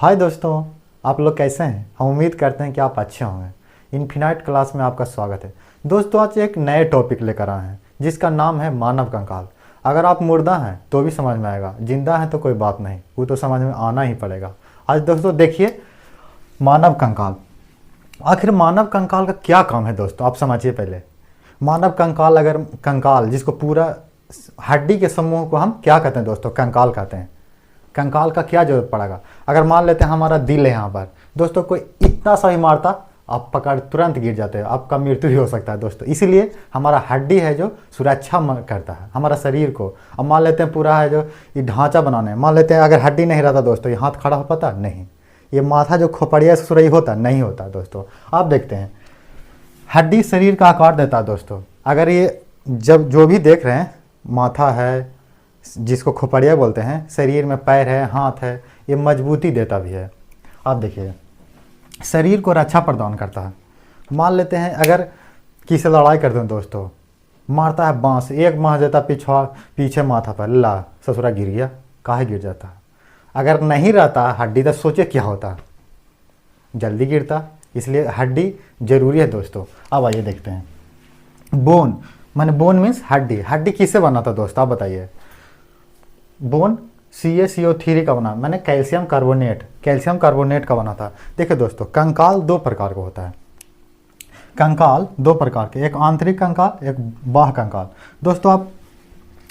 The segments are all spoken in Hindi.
हाय दोस्तों, आप लोग कैसे हैं। हम उम्मीद करते हैं कि आप अच्छे होंगे। इनफिनाइट क्लास में आपका स्वागत है। दोस्तों, आज एक नए टॉपिक लेकर आए हैं जिसका नाम है मानव कंकाल। अगर आप मुर्दा हैं तो भी समझ में आएगा, जिंदा हैं तो कोई बात नहीं, वो तो समझ में आना ही पड़ेगा। आज दोस्तों देखिए, मानव कंकाल। आखिर मानव कंकाल का क्या काम है दोस्तों, आप समझिए पहले। मानव कंकाल, अगर कंकाल जिसको पूरा हड्डी के समूह को हम क्या कहते हैं दोस्तों, कंकाल कहते हैं। कंकाल का क्या जरूरत पड़ेगा। अगर मान लेते हैं हमारा दिल है यहाँ पर दोस्तों, कोई इतना सा ही मारता आप पकड़ तुरंत गिर जाते हैं, आपका मृत्यु भी हो सकता है दोस्तों। इसीलिए हमारा हड्डी है जो सुरक्षा करता है हमारा शरीर को। अब मान लेते हैं पूरा है जो ये ढांचा बनाने, मान लेते हैं अगर हड्डी नहीं रहता दोस्तों, ये हाथ खड़ा हो पाता नहीं, ये माथा जो खोपड़िया से सुरई होता नहीं होता दोस्तों। आप देखते हैं हड्डी शरीर का आकार देता है दोस्तों। अगर ये जब जो भी देख रहे हैं, माथा है जिसको खोपड़िया बोलते हैं, शरीर में पैर है, हाथ है, ये मजबूती देता भी है। आप देखिए शरीर को रक्षा प्रदान करता है। मान लेते हैं अगर किसी लड़ाई करते हैं दोस्तों, मारता है बांस, एक मार देता पीछे माथा पर, ला ससुरा गिर गया, काहे गिर जाता है। अगर नहीं रहता हड्डी तो सोचे क्या होता, जल्दी गिरता। इसलिए हड्डी जरूरी है दोस्तों। अब आइए देखते हैं बोन, माने बोन मीन्स हड्डी। हड्डी किससे बना था दोस्तों, आप बताइए। बोन CaCO3 का बना, मैंने कैल्शियम कार्बोनेट का बना था। देखिए दोस्तों, कंकाल दो प्रकार का होता है। कंकाल दो प्रकार के, एक आंतरिक कंकाल, एक बाह्य कंकाल। दोस्तों आप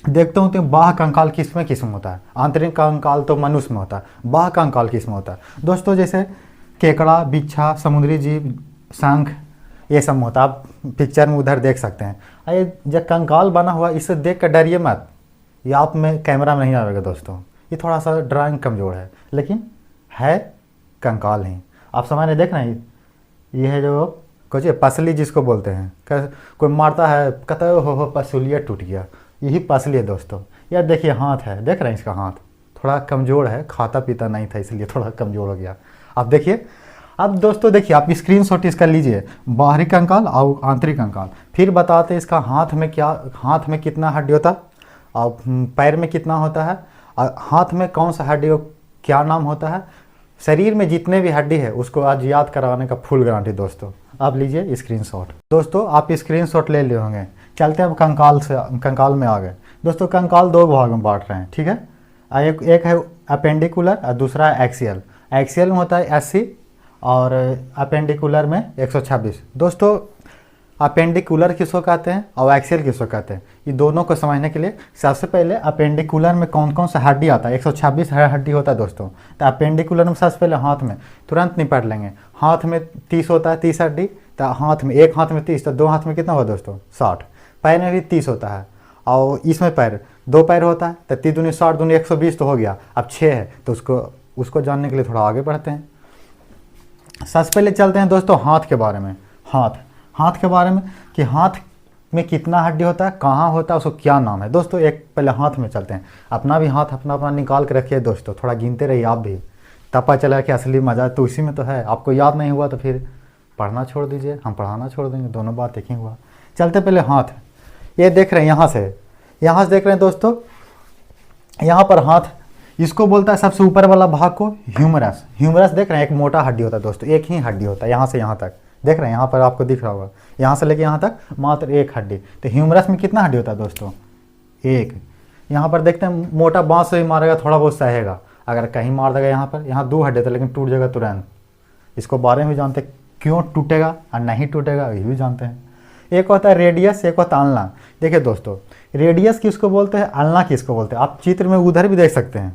देखते हो तो बाह्य कंकाल किसमें होता है। आंतरिक कंकाल तो मनुष्य में होता है, बाह्य कंकाल किसमें होता है दोस्तों। जैसे केकड़ा, बिच्छा, समुद्री जीव, शंख, ये सब में होता है। आप पिक्चर में उधर देख सकते हैं। ये जब कंकाल बना हुआ, इसे देख कर डरिए मत, ये आप में कैमरा में नहीं आएगा दोस्तों। ये थोड़ा सा ड्राइंग कमज़ोर है, लेकिन है कंकाल ही। आप समझ नहीं देख रहे हैं, ये है जो कुछ पसली जिसको बोलते हैं। कोई मारता है कहता है हो पसलिया टूट गया, यही पसली है दोस्तों। यार देखिए हाथ है, देख रहे हैं इसका हाथ थोड़ा कमज़ोर है, खाता पीता नहीं था इसलिए थोड़ा कमज़ोर हो गया। आप देखिए। अब दोस्तों देखिए, आप स्क्रीनशॉट इसका लीजिए, बाहरी कंकाल और आंतरिक कंकाल। फिर बताते इसका हाथ में कितना हड्डी होता है और पैर में कितना होता है, और हाथ में कौन सा हड्डी हो, क्या नाम होता है। शरीर में जितने भी हड्डी है उसको आज याद कराने का फुल गारंटी दोस्तों। आप लीजिए स्क्रीनशॉट। दोस्तों आप स्क्रीनशॉट ले लिए होंगे। चलते हैं कंकाल में आ गए दोस्तों। कंकाल दो भाग में बांट रहे हैं, ठीक है। एक है अपेंडिकुलर और दूसरा है एक्सियल। एक्सियल में होता है 80 और अपेंडिकुलर में 126। दोस्तों अपेंडिकुलर किसको कहते हैं और एक्सियल किसको कहते हैं, ये दोनों को समझने के लिए सबसे पहले अपेंडिकुलर में कौन कौन सा हड्डी आता है। 126 हड्डी होता है दोस्तों। तो अपेंडिकुलर में सबसे पहले हाथ में तुरंत निपट लेंगे। हाथ में 30 होता है, 30 हड्डी। तो हाथ में, एक हाथ में 30, तो दो हाथ में कितना होगा दोस्तों, 60। पैर में भी 30 होता है, और इसमें पैर दो पैर होता है, तो 30 दूनी 60 दूनी 120 तो हो गया। अब 6 है, तो उसको जानने के लिए थोड़ा आगे बढ़ते हैं। सबसे पहले चलते हैं दोस्तों हाथ के बारे में। हाथ के बारे में कि हाथ में कितना हड्डी होता है, कहाँ होता है, उसको क्या नाम है दोस्तों। एक पहले हाथ में चलते हैं। अपना भी हाथ अपना निकाल के रखिए दोस्तों, थोड़ा गिनते रहिए आप भी, तब पता चला कि असली मज़ा तो इसी में तो है। आपको याद नहीं हुआ तो फिर पढ़ना छोड़ दीजिए, हम पढ़ाना छोड़ देंगे, दोनों बात एक ही हुआ। चलते पहले हाथ। ये देख रहे हैं यहाँ से देख रहे हैं दोस्तों, यहाँ पर हाथ, इसको बोलता है सबसे ऊपर वाला भाग को ह्यूमरस। देख रहे हैं, एक मोटा हड्डी होता है दोस्तों, एक ही हड्डी होता है यहाँ से यहाँ तक। देख रहे हैं यहाँ पर आपको दिख रहा होगा, यहाँ से लेके यहाँ तक मात्र एक हड्डी। तो ह्यूमरस में कितना हड्डी होता है दोस्तों, एक। यहाँ पर देखते हैं मोटा बांस से ही मारेगा थोड़ा बहुत सहेगा, अगर कहीं मार देगा यहाँ पर, यहाँ 2 हड्डी था लेकिन टूट जाएगा तुरंत। इसको बारे में भी जानते हैं, क्यों टूटेगा और नहीं टूटेगा ये भी जानते हैं। एक होता है रेडियस, एक होता है अल्ना। देखिए दोस्तों, रेडियस किसको बोलते हैं, अल्ना किसको बोलते हैं। आप चित्र में उधर भी देख सकते हैं,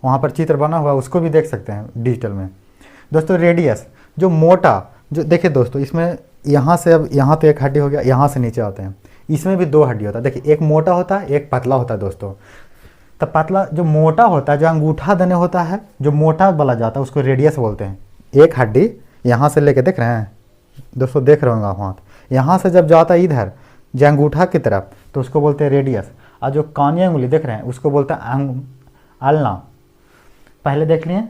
वहाँ पर चित्र बना हुआ उसको भी देख सकते हैं डिजिटल में दोस्तों। रेडियस जो मोटा, जो देखिए दोस्तों, इसमें यहाँ से, अब यहाँ तो एक हड्डी हो गया, यहाँ से नीचे आते हैं, इसमें भी 2 हड्डी होता है। देखिए एक मोटा होता है, एक पतला होता है दोस्तों। तो पतला जो मोटा होता है, जो अंगूठा देने होता है, जो मोटा वाला जाता है उसको रेडियस बोलते हैं। एक हड्डी यहाँ से लेके, देख रहे हैं दोस्तों, देख रहे होंगे आप हाथ, यहाँ से जब जाता है इधर जो अंगूठा की तरफ, तो उसको बोलते हैं रेडियस। और जो कानी अंगुली देख रहे हैं उसको बोलते हैं अल्ना। पहले देख लिए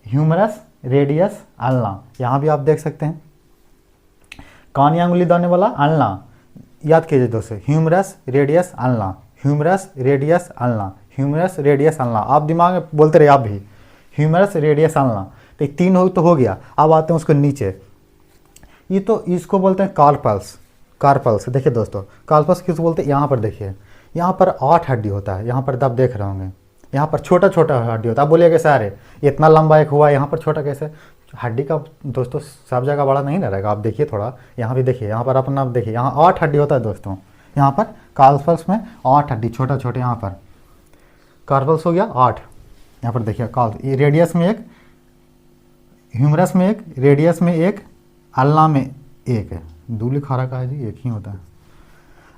ह्यूमरस, रेडियस, अल्ना। यहाँ भी आप देख सकते हैं कानी अंगुली दाने वाला अल्ना। याद कीजिए दोस्तों, humerus, radius, ulna, humerus, radius, ulna, humerus, radius, ulna. आप दिमाग में बोलते रहिए आप भी, ह्यूमरस, रेडियस, अल्ना। तो ये 3 हो तो हो गया। अब आते हैं उसके नीचे, ये तो इसको बोलते हैं कार्पल्स। कार्पल्स देखिए दोस्तों, कार्पल्स किसको बोलते हैं? यहाँ पर देखिए, यहाँ पर 8 हड्डी होता है। यहाँ पर आप देख रहे होंगे, यहाँ पर छोटा छोटा हड्डी होता है। आप बोलिएगा सर अरे इतना लंबा एक हुआ, यहाँ पर छोटा कैसे? हड्डी का दोस्तों सब जगह बड़ा नहीं ना रहेगा। आप देखिए थोड़ा, यहाँ भी देखिए, यहाँ पर अपना आप देखिए, यहाँ 8 हड्डी होता है दोस्तों। यहाँ पर कार्पल्स में 8 हड्डी छोटा छोटे, यहाँ पर कार्पल्स हो गया 8। यहाँ पर देखिए ये रेडियस में एक, ह्यूमरस में एक, रेडियस में एक, अल्ना में एक है। दूली खारा का है जी, एक ही होता है।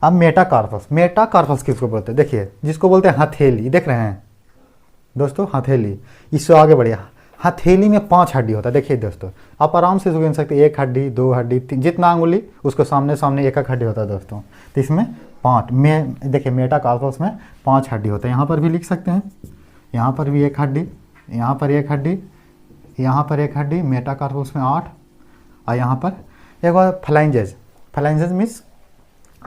अब मेटाकार्पस, मेटाकार्पस किसको बोलते हैं? देखिए जिसको बोलते हैं हथेली, देख रहे हैं दोस्तों हथेली। इससे आगे बढ़िया, हथेली में 5 हड्डी होता है। देखिए दोस्तों, आप आराम से गिन सकते हैं, 1 हड्डी, 2 हड्डी, जितना अंगुली उसको सामने सामने एक हड्डी होता है दोस्तों। तो इसमें 5 में देखिए मेटाकार्पस में 5 हड्डी होता है। यहाँ पर भी लिख सकते हैं, यहाँ पर भी 1 हड्डी, यहाँ पर 1 हड्डी, यहाँ पर 1 हड्डी, मेटाकार्पस में 8। और यहाँ पर एक बार फ्लाइंजेज, फ्लाइंजेज मीन्स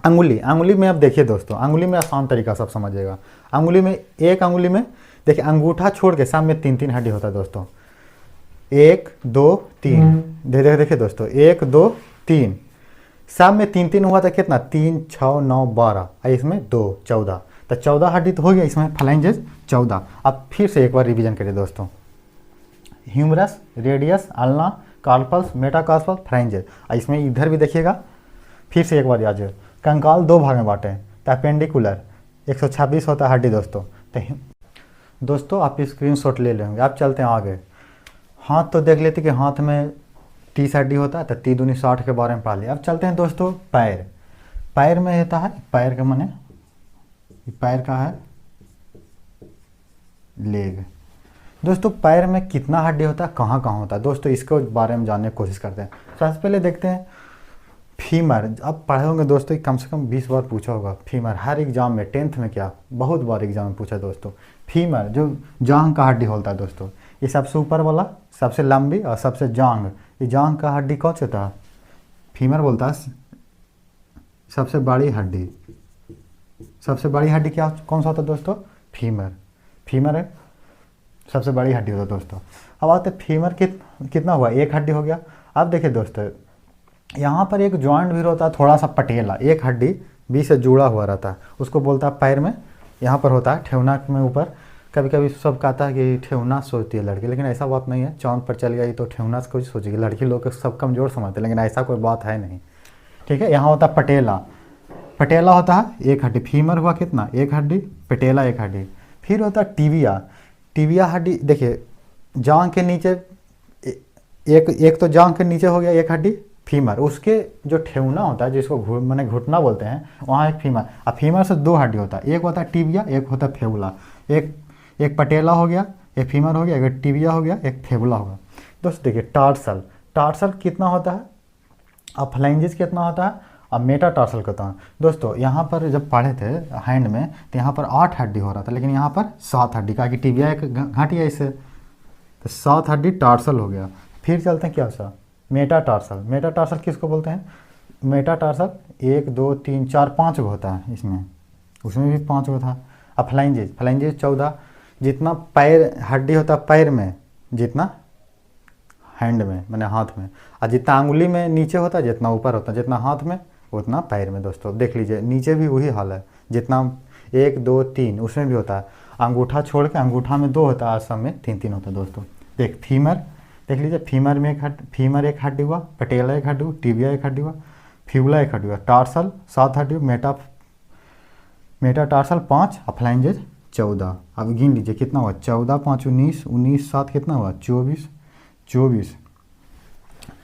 अंगुली। अंगुली में आप देखिए दोस्तों, अंगुली में आसान तरीका सब समझिएगा। अंगुली में, एक अंगुली में देखिए अंगूठा छोड़ के सामने 3-3 हड्डी होता है दोस्तों। 1 2 3, देखिए दोस्तों 1 2 3, सामने में 3-3 हुआ था। कितना? 3 6 9 12, इसमें 2 14, तो 14 हड्डी तो हो गया इसमें, फ्लाइंजेज 14। अब फिर से एक बार रिवीजन करिए दोस्तों, humerus, radius, ulna, carpals, metacarpus, phalanges. इसमें इधर भी देखिएगा, फिर से एक बार याद है, कंकाल 2 भाग में बांटे हैं। तो अपेंडिकुलर 126 होता है हड्डी दोस्तों। तो दोस्तों आप स्क्रीनशॉट ले लेंगे। आप चलते हैं आगे, हाथ तो देख लेते कि हाथ में 30 हड्डी होता है, तो 3 दूनी 60 के बारे में पढ़ा लिया। अब चलते हैं दोस्तों पैर। पैर में होता है, पैर का माने पैर का है लेग। दोस्तों पैर में कितना हड्डी होता है, कहाँ कहाँ होता है दोस्तों, इसके बारे में जानने की कोशिश करते हैं। सबसे पहले देखते हैं फीमर। अब पढ़े होंगे दोस्तों, कम से कम 20 बार पूछा होगा फीमर, हर एग्जाम में, 10th में क्या बहुत बार एग्जाम में पूछा दोस्तों। फीमर जो जांग का हड्डी होता है दोस्तों, ये सबसे ऊपर वाला, सबसे लंबी और सबसे जांग, ये जांग का हड्डी कौन सा था? फीमर बोलता है। सबसे बड़ी हड्डी, सबसे बड़ी हड्डी क्या कौन सा होता है दोस्तों? फीमर। फीमर है सबसे बड़ी हड्डी होता है दोस्तों। अब आते फीमर कितना हुआ? 1 हड्डी हो गया। अब देखिए दोस्तों, यहाँ पर एक जॉइंट भी होता है थोड़ा सा पटेला, 1 हड्डी बीच से जुड़ा हुआ रहता है, उसको बोलता है पैर में। यहाँ पर होता है ठेवना में ऊपर। कभी कभी सब कहता है कि ठेवना सोचती है लड़की, लेकिन ऐसा बात नहीं है। चांद पर चल गई तो ठेवना से कुछ सोचेगी, लड़की लोग सब कमजोर समझते हैं, लेकिन ऐसा कोई बात है नहीं, ठीक है। यहाँ होता है पटेला, पटेला होता है 1 हड्डी। फीमर हुआ कितना? 1 हड्डी, पटेला 1 हड्डी। फिर होता है टिबिया। टिबिया हड्डी देखिए जांग के नीचे, एक तो जांग के नीचे हो गया 1 हड्डी फीमर, उसके जो ठेवना होता है जिसको मैंने घुटना बोलते हैं, वहाँ एक फीमर। अब फीमर से 2 हड्डी होता है, एक होता है टिबिया, एक होता है फेबुला। एक पटेला हो गया, एक फीमर हो गया, एक टिबिया हो गया, एक फेबुला होगा। दोस्तों देखिए टार्सल, टार्सल कितना होता है? अब फ्लाइंजेस कितना होता है? अब मेटाटार्सल कितना है? दोस्तों यहाँ पर जब पढ़े थे हैंड में, तो यहाँ पर 8 हड्डी हो रहा था, लेकिन यहाँ पर 7 हड्डी का, कि टिबिया एक घाटी है इससे, तो 7 हड्डी टार्सल हो गया। फिर चलते हैं क्या सा मेटाटार्सल। मेटाटार्सल किसको बोलते हैं? मेटाटार्सल 1 2 3 4 5 गो होता है इसमें, उसमें भी 5 गो था। अब फ्लाइंजेज, फ्लाइंजेज 14। जितना पैर हड्डी होता है पैर में, जितना हैंड में मैंने हाथ में, और जितना अंगुली में नीचे होता है, जितना ऊपर होता है, जितना हाथ में उतना पैर में। दोस्तों देख लीजिए नीचे भी वही हाल है, जितना 1 2 3 उसमें भी होता है। अंगूठा छोड़ के, अंगूठा में 2 होता है, सब में 3-3 होता है दोस्तों। देख फीमर देख लीजिए, फीमर में फीमर 1 हड्डी हुआ, पटेला 1 हड्डी हुआ, टिबिया 1 हड्डी हुआ, फ्यूला 1 हड्डी हुआ, टार्सल 7 हड्डी, मेटाटार्सल 5 और फ्लाइंजेज 14। अब गिन लीजिए कितना हुआ? 14 5 19, 19 7 कितना हुआ? 24, 24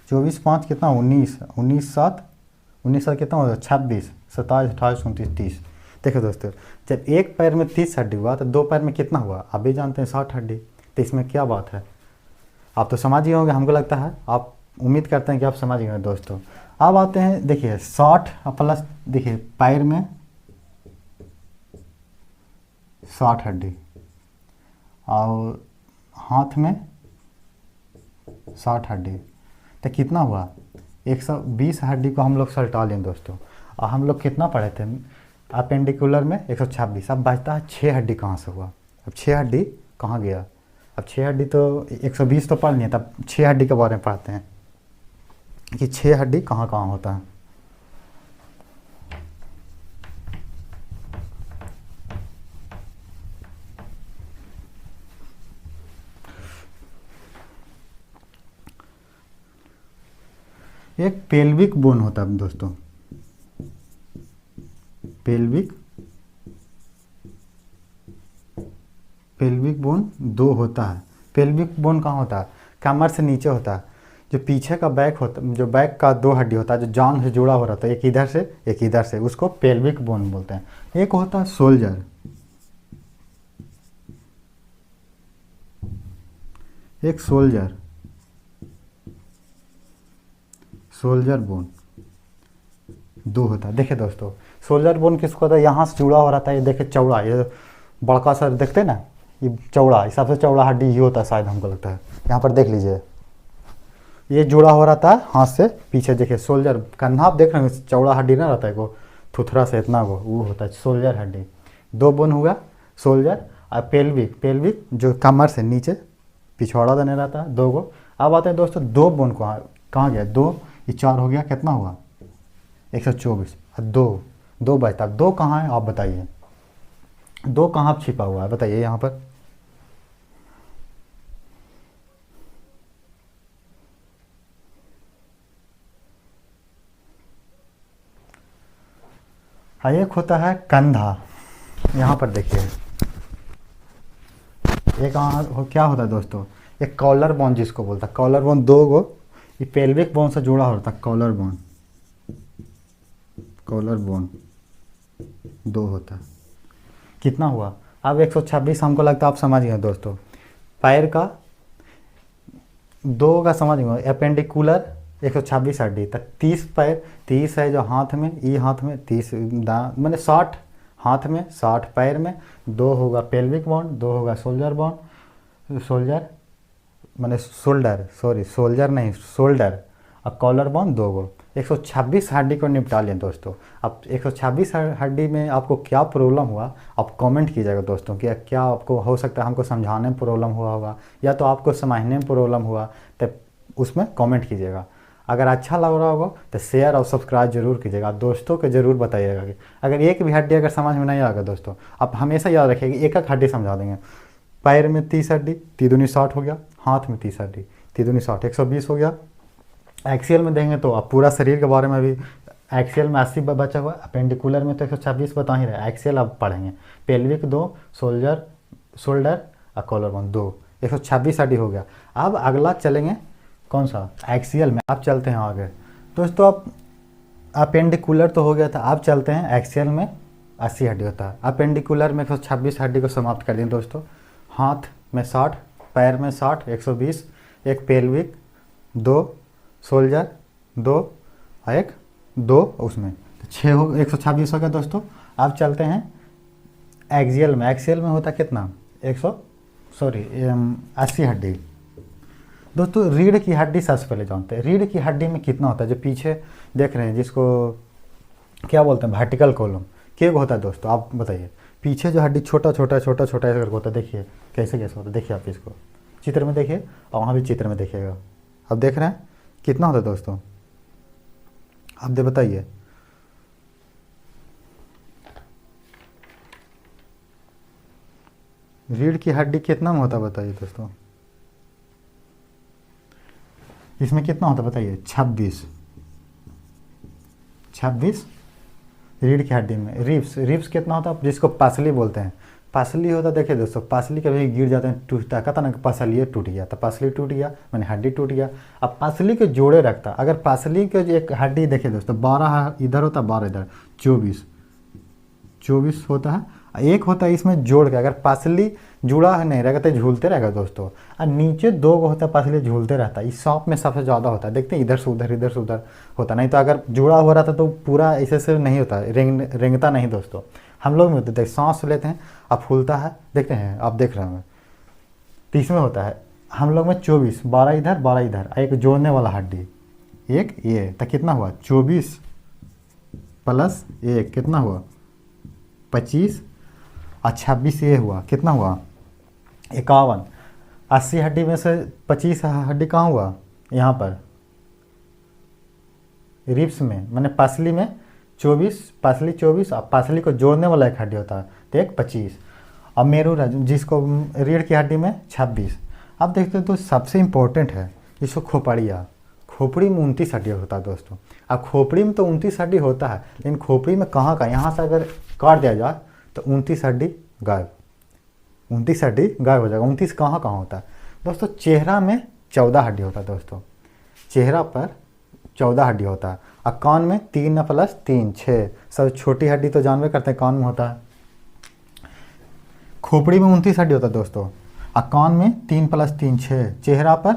24 5 कितना? 19, 19 7 कितना हुआ? 26 27 28 29 30। देखो दोस्तों, जब एक पैर में 30 हड्डी हुआ तो 2 पैर में कितना हुआ? आप भी जानते हैं 60 हड्डी। तो इसमें क्या बात है, आप तो समझ ही होंगे, हमको लगता है आप उम्मीद करते हैं कि आप समझ गए दोस्तों। अब आते हैं देखिए 60 प्लस, देखिए पैर में 60 हड्डी और हाथ में 60 हड्डी, तो कितना हुआ? 120 हड्डी को हम लोग सल्टा लें दोस्तों। और हम लोग कितना पढ़े थे अपेंडिकुलर में? 126। अब बचता है 6 हड्डी कहाँ से हुआ? अब 6 हड्डी कहाँ गया? अब 6 हड्डी तो 120 तो पढ़ लिए, तब 6 हड्डी के बारे में पढ़ते हैं कि 6 हड्डी कहाँ कहाँ होता है। एक पेल्विक बोन होता है दोस्तों, पेल्विक बोन 2 होता है। पेल्विक बोन कहाँ होता है? कमर से नीचे होता है। जो पीछे का बैक होता, जो बैक का 2 हड्डी होता है, जो जांघ से जुड़ा हो रहता है, एक इधर से एक इधर से, उसको पेल्विक बोन बोलते हैं। एक होता है सोल्जर, एक सोल्जर बोन 2 होता है। देखिए दोस्तों, सोल्जर बोन किसको होता है? यहाँ से जुड़ा हो रहता है। ये देखिए चौड़ा, ये बड़का सा देखते हैं ना, ये चौड़ा, इस सबसे चौड़ा हड्डी ये होता है शायद, हमको लगता है। यहाँ पर देख लीजिए, ये जुड़ा हो रहता है हाथ से पीछे। देखिए सोल्जर कंधा आप देख रहे हैं, चौड़ा हड्डी ना रहता है को थुथरा से इतना वो होता है सोल्जर हड्डी। 2 बोन हुआ सोल्जर। और पेल्विक जो कमर से नीचे पिछवाड़ा देने रहता है, 2 गो। अब आते हैं दोस्तों 2 बोन को, कहाँ गया? 2, ये 4 हो गया, कितना हुआ? 124। 2 बचता। 2 कहाँ है आप बताइए? 2 कहाँ छिपा हुआ है बताइए यहाँ पर? एक होता है कंधा, यहाँ पर देखिए। एक क्या होता है दोस्तों? एक कॉलर बोन जिसको बोलता है, कॉलर बोन 2 गो, ये पेल्विक बोन से जुड़ा होता है। कॉलर बोन 2 होता है। कितना हुआ? अब 126 हमको लगता है आप समझ गए दोस्तों। पैर का 2 का समझ गए, एपेंडिकुलर 126 हड्डी तक, 30 पैर, 30 है जो हाथ में, ये हाथ में 30 मैंने 60 हाथ में, 60 पैर में। 2 होगा पेल्विक बोन, 2 होगा शोल्डर और कॉलर बोन 2 गो। 126 हड्डी को निपटा लें दोस्तों। अब 126 हड्डी में आपको क्या प्रॉब्लम हुआ आप कमेंट कीजिएगा दोस्तों, कि क्या आपको हो सकता है हमको समझाने में प्रॉब्लम हुआ होगा, या तो आपको समझने में प्रॉब्लम हुआ, तो उसमें कमेंट कीजिएगा। अगर अच्छा लग रहा होगा तो शेयर और सब्सक्राइब जरूर कीजिएगा, दोस्तों को ज़रूर बताइएगा। कि अगर एक भी हड्डी अगर समझ में नहीं आएगा दोस्तों, आप हमेशा याद रखिएगा एक हड्डी समझा देंगे। पैर में 30 हड्डी, 3 दूनी 60 हो गया। हाथ में 30 हड्डी, 3 दूनी 60, 120 हो गया। एक्सियल में देंगे तो आप पूरा शरीर के बारे में भी, एक्सियल में 80 बचा हुआ, अपेंडिकुलर में तो 126 बता ही रहे, एक्सियल आप पढ़ेंगे। पेल्विक 2, शोल्डर और कॉलर बोन 2, 126 हड्डी हो गया। अब अगला चलेंगे कौन सा? एक्सियल में। आप चलते हैं आगे दोस्तों। अब अपेंडिकुलर तो हो गया था, आप चलते हैं एक्सियल में 80 हड्डी होता है। अपेंडिकुलर में 126 हड्डी को समाप्त कर दें दोस्तों। हाथ में 60, पैर में 60, 120, एक पेल्विक, 2 शोल्डर, 2 और एक 2 उसमें 6 हो, 126 हो गया दोस्तों। अब चलते हैं एक्सियल में। एक्सियल में होता कितना? 80 हड्डी दोस्तों। रीढ़ की हड्डी सबसे पहले जानते हैं। रीढ़ की हड्डी में कितना होता है? जो पीछे देख रहे हैं जिसको क्या बोलते हैं, वर्टिकल कॉलम, क्या होता है दोस्तों आप बताइए? पीछे जो हड्डी छोटा छोटा ऐसा करके होता है, देखिए कैसे होता है। देखिए आप इसको चित्र में देखिए, और वहाँ भी चित्र में देखिएगा। अब देख रहे हैं कितना होता है दोस्तों, आप दे बताइए। रीढ़ की हड्डी कितना में होता है बताइए दोस्तों? इसमें कितना होता है बताइए? 26 रीढ़ की हड्डी में। रिब्स कितना होता है? जिसको पसली बोलते हैं। पसली होता है, देखिए दोस्तों, पसली कभी गिर जाते हैं, टूटता है, कहता ना कि पसली टूट गया, तो पसली टूट गया मैंने हड्डी टूट गया। अब पसली के जोड़े रखता, अगर पसली के एक हड्डी देखिए दोस्तों, 12 इधर होता है, 12 इधर, 24 होता है। एक होता है इसमें जोड़ के, अगर पसली जुड़ा है नहीं रहेगा तो झूलते रहेगा दोस्तों। और नीचे 2 होता है, पसली झूलते रहता है। इस सांप में सबसे ज़्यादा होता है, देखते हैं इधर से उधर होता। नहीं तो अगर जुड़ा हुआ रहता तो पूरा ऐसे से नहीं होता, रेंगता नहीं दोस्तों। हम लोग में होता है, सांस लेते हैं अब फूलता है, देखते हैं आप देख रहे होंगे। तो इसमें होता है हम लोग में 24, 12 इधर 12 इधर, एक जोड़ने वाला हड्डी, एक ये, तो कितना हुआ? 24 प्लस 1 कितना हुआ? 25 और 26 ये हुआ, कितना हुआ? 51। 80 हड्डी में से 25 हड्डी कहाँ हुआ, यहाँ पर रिब्स में, मैंने पसली में 24, पसली 24, अब पसली को जोड़ने वाला एक हड्डी होता है तो एक 25। अब मेरुरज जिसको रीढ़ की हड्डी में 26। अब देखते हैं तो सबसे इम्पोर्टेंट है जिसको खोपड़िया, खोपड़ी में 29 हड्डी होता है दोस्तों। अब खोपड़ी में तो 29 हड्डी होता है, लेकिन खोपड़ी में कहाँ का, यहाँ से अगर काट दिया जाए तो 29 हड्डी गायब, 29 हड्डी गायब हो जाएगा। 29 कहाँ कहाँ होता है दोस्तों, चेहरा में 14 हड्डी होता है दोस्तों, चेहरा पर 14 हड्डी होता है। और कान में 3 + 3 6, सब छोटी हड्डी तो जानवे करते हैं कान में होता है। खोपड़ी में 29 हड्डी होता है दोस्तों, और कान में 3 + 3 6, चेहरा पर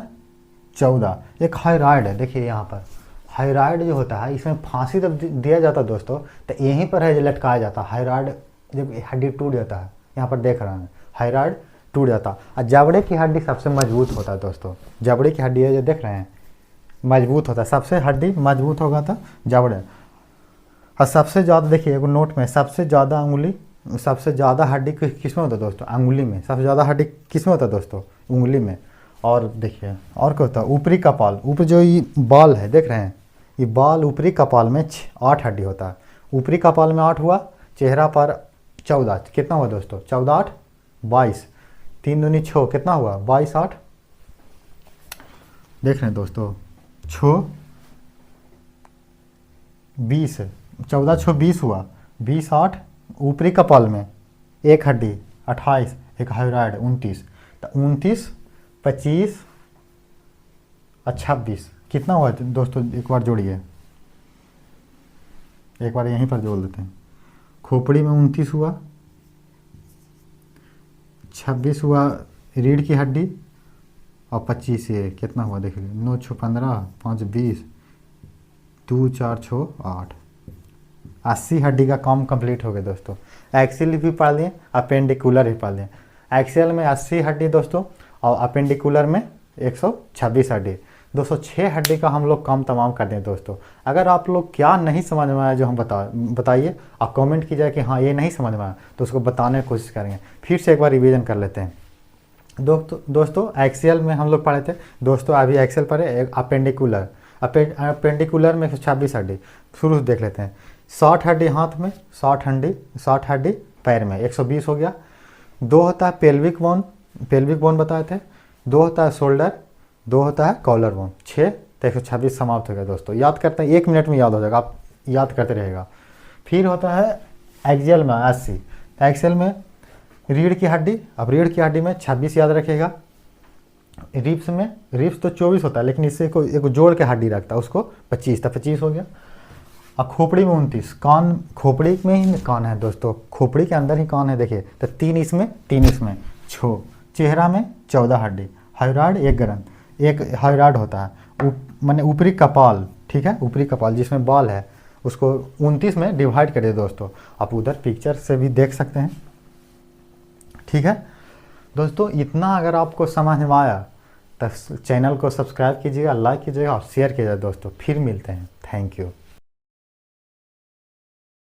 14। एक हाइराइड है, देखिए यहाँ पर हाइराइड जो होता है इसमें फांसी जब दिया जाता है दोस्तों तो यहीं पर है जो लटकाया जाता है। हाइराइड जब हड्डी टूट जाता है, यहाँ पर देख रहे हैं हाइराइड टूट जाता है। और जबड़े की हड्डी सबसे मजबूत होता है दोस्तों, जबड़े की हड्डी है जो देख रहे हैं मजबूत होता है, सबसे हड्डी मजबूत होगा तो जबड़े। और सबसे ज़्यादा देखिए एगो नोट में, सबसे ज़्यादा उंगली, सबसे ज़्यादा हड्डी किस में होता है दोस्तों, अंगुली में। सबसे ज़्यादा हड्डी किस में होता है दोस्तों, उंगली में। और देखिए और क्या होता है, ऊपरी कपाल, ऊपर जो ये बाल है देख रहे हैं, ये बाल ऊपरी कपाल में 8 हड्डी होता है। ऊपरी कपाल में 8 हुआ, चेहरा पर 14, कितना हुआ दोस्तों, 14 8 22, 3 दूनी 6, कितना हुआ 22 8, देख रहे हैं दोस्तों 6 20, 14 6 20 हुआ, 20 8, ऊपरी कपाल में 1 हड्डी 28, एक हाइराइड 29, तो 29 25 और 26, कितना हुआ दोस्तों, एक बार जोड़िए, एक बार यहीं पर जोड़ देते हैं। खोपड़ी में 29 हुआ, 26 हुआ रीढ़ की हड्डी, और 25 ये कितना हुआ देख लीजिए, 9 6 15, 5 20, 2 4 6 8, 80 हड्डी का काम कंप्लीट हो गया दोस्तों। एक्सियल भी पढ़ लिए, अपेंडिकुलर भी पढ़ लिए। एक्सियल में 80 हड्डी दोस्तों, और अपेंडिकुलर में 126 हड्डी। 206 हड्डी का हम लोग काम तमाम कर दें दोस्तों। अगर आप लोग क्या नहीं समझ में आया जो हम बताइए, आप कमेंट कीजिए कि हाँ ये नहीं समझ में आया, तो उसको बताने की कोशिश करेंगे। फिर से एक बार रिवीजन कर लेते हैं दोस्तों। एक्सियल में हम लोग पढ़े थे दोस्तों, अभी एक्सियल पढ़े। अपेंडिकुलर, अपेंडिकुलर में 126 हड्डी, शुरू से देख लेते हैं। 60 हड्डी हाथ में, 60 हड्डी पैर में, 120 हो गया। 2 होता है पेल्विक बोन बताए थे। 2 होता है शोल्डर, 2 होता है कॉलर बोन। 6 तो 126 समाप्त हो गया दोस्तों। याद करते हैं, 1 मिनट में याद हो जाएगा, आप याद करते रहेगा। फिर होता है एक्सियल में 80, तो एक्सियल में रीढ़ की हड्डी, अब रीढ़ की हड्डी में 26 याद रखिएगा। रिब्स तो 24 होता है, लेकिन इससे एक जोड़ के हड्डी रखता है, उसको 25, तो 25 हो गया। और खोपड़ी में 29, कान खोपड़ी में ही कान है दोस्तों, खोपड़ी के अंदर ही कान है देखिए, तो 3 इसमें 6। चेहरा में 14 हड्डी, हाइराइड 1 ग्रंथ, एक हाइराइड होता है, माने ऊपरी कपाल, ठीक है, ऊपरी कपाल जिसमें बाल है उसको 29 में डिवाइड करिए दोस्तों। आप उधर पिक्चर से भी देख सकते हैं, ठीक है दोस्तों। इतना अगर आपको समझ में आया तो चैनल को सब्सक्राइब कीजिएगा, लाइक कीजिएगा और शेयर कीजिएगा दोस्तों। फिर मिलते हैं, थैंक यू।